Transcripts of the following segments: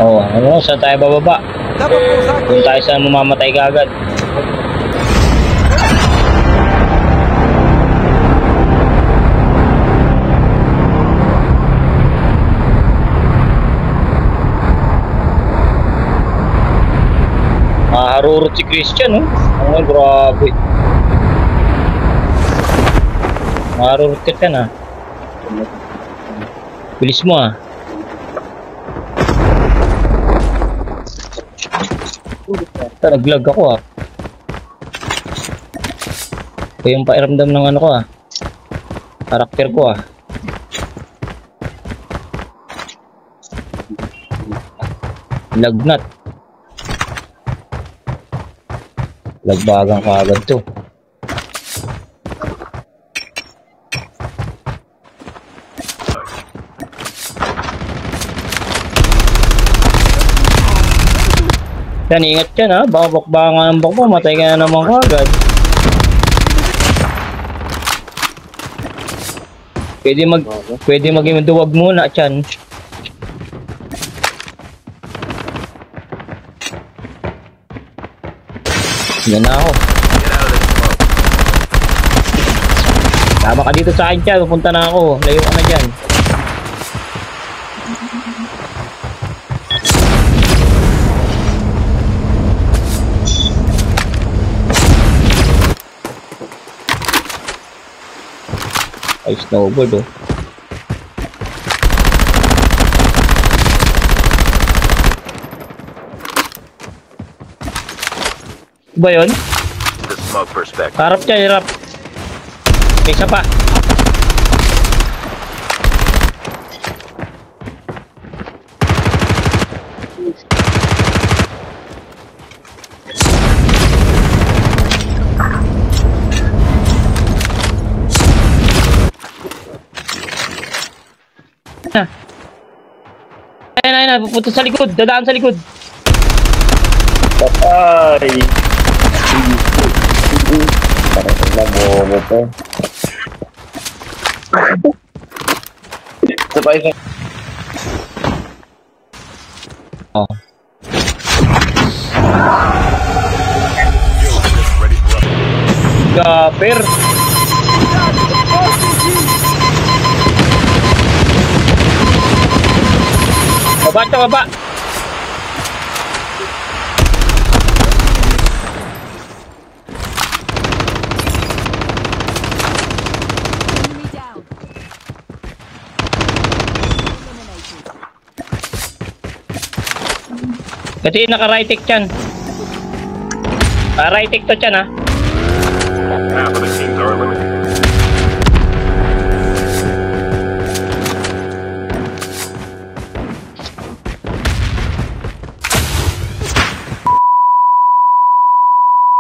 Oh, ano, saan tayo bababa? Kung tayo saan mamamatay kagad. Harurot si Christian, oh. Oh, grabe. Harurot ka na. Bilis mo, ah. Naglag ako, ah. Ito yung pairamdam ng ano ko, ah. Karakter ko, ah. Lagnat. Lagbagang kaagad to. Yan, ingat yan, ha. Baka bakbangan ng bakbo, matay ka na naman kaagad. Pwede maging duwag muna, tiyan. Yan na ako. Tama ka dito sa akin, tiyan. Pupunta na ako. Layo ka na dyan. Ay, snowboard, oh. Ba yun? Harap dyan, harap. May isa pa. Ayun, pupunta sa likod, dadaan sa likod. Patay. Parang nabobo to. Sabay sa... Oh. Gaper. Baba siya, baba. Kasi naka-right tick yan. Right tick to yan, ha. Half of the teams are eliminated.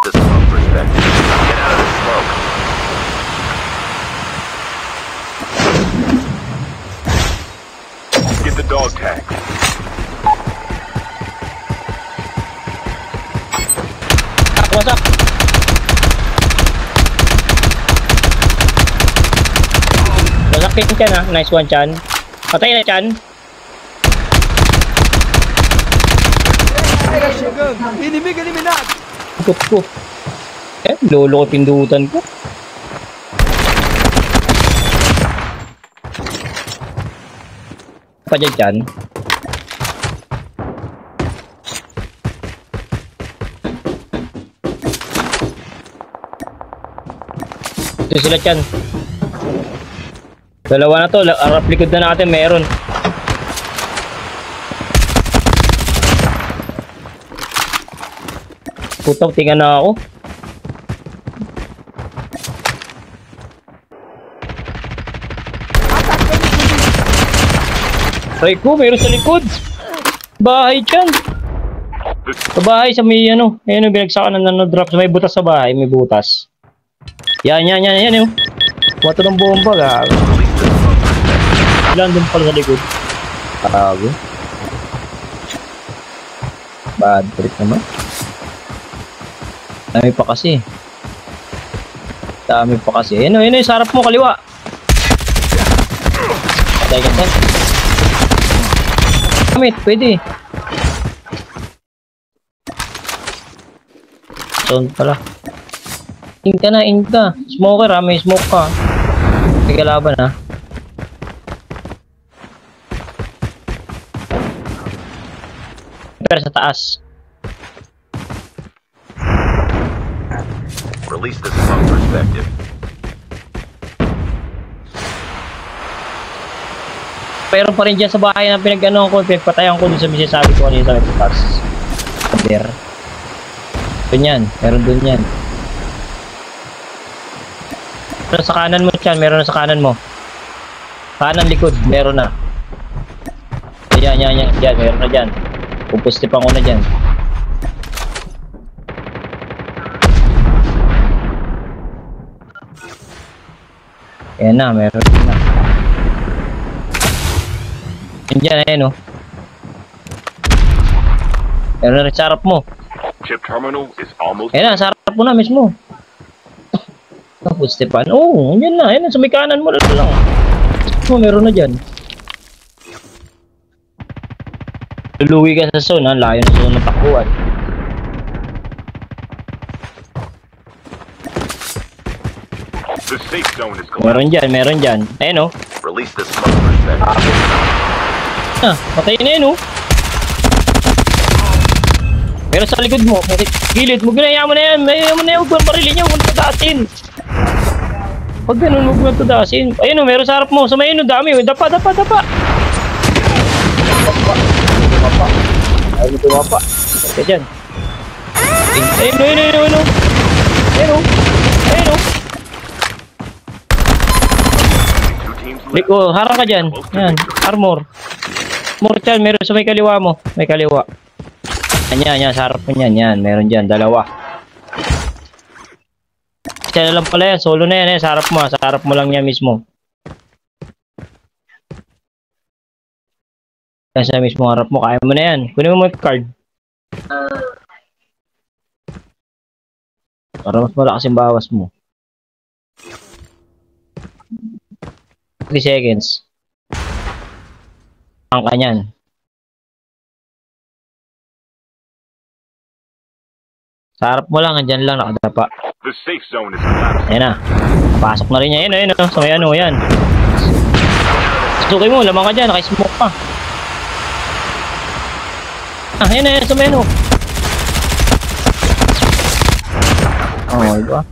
The smoke perspective. Get out of the smoke. Get the dog tag. Wasak. Wasak din Chan, ha. Nice one, Chan. Patay na, Chan. Inimig eliminat. Ikot ko. Eh, lolo ko pindutan ko. Pa dyan, Chan. Ito sila, Chan. Dalawa na to. Arap likod na natin. Meron. Putang, tingnan na ako. Try ko, meron sa likod. Bahay, Chan. Sa bahay, sa may ano. Ayan yung binagsakan na nanodrop. Sa may butas sa bahay. May butas. Yan yun. Wato ng bomba, gago. Ilan din pala sa likod. Gago. Bad trip naman. Dami pa kasi. Ayun yung sarap mo, kaliwa. Patay ka, Chan. Gamit, pwede. Zone pala. In ka na, in ka. Smoker ha, may smoke ka. May kalaban ha. Pero sa taas. Release the smoke perspective. Pero pa rin dyan sa bahay na pinag-ano ko, pinagpatayan ko dun sa sabi ko kanina sa may taas. There. Doon yan, meron doon yan. Meron sa kanan mo dyan, meron na sa kanan mo. Kanan likod, meron na. Yan, meron na dyan. Pupustipan ko na dyan. Ayan na, meron na. Yan dyan, ayan o. Meron na rin sa harap mo. Chip terminal is almost. Ayan na, sa harap mo na mismo. Pupustipan. Oo, yan na, ayan na, sa may kanan mo lang. Meron na dyan. Luluwi ka sa zone, ha? Layo na zone ng takbuhan. The safe zone is collapsed. Meron dyan. Ayan o. Release the smoke perspective. Patay na yun o. Pero sa likod mo, gilid mo, ginaya mo na yan. Huwag mo marilin niya, huwag mo tadasin. Pag ganun, huwag mo tadasin. Ayun o, meron sa harap mo. Sa may dami o. Dapa. Ayaw mo tumapa. Kaya dyan. Ayun o. Two teams left. Liko, harang ka dyan. Yan, armor. Armor dyan, meron sa may kaliwa mo. May kaliwa. Yan, sa harap mo yan. Yan, meron dyan, dalawa. Isa na lang pala yan, solo na yan. Sa harap mo, sa harap mo lang yan mismo. Yan sa mismo harap mo, kaya mo na yan. Kunin mo yung card. Para mas malakas yung bawas mo. 3 seconds. Ang kanyan. Sa harap mo lang, andyan lang, nakadapa. The safe zone is collapsed. Ayan na. Pasok na rin niya. Ayan o. So may ano, yan. Suki mo, lamang ka dyan, nakismoke pa. Ayan na, sa may ano. Oh, diba?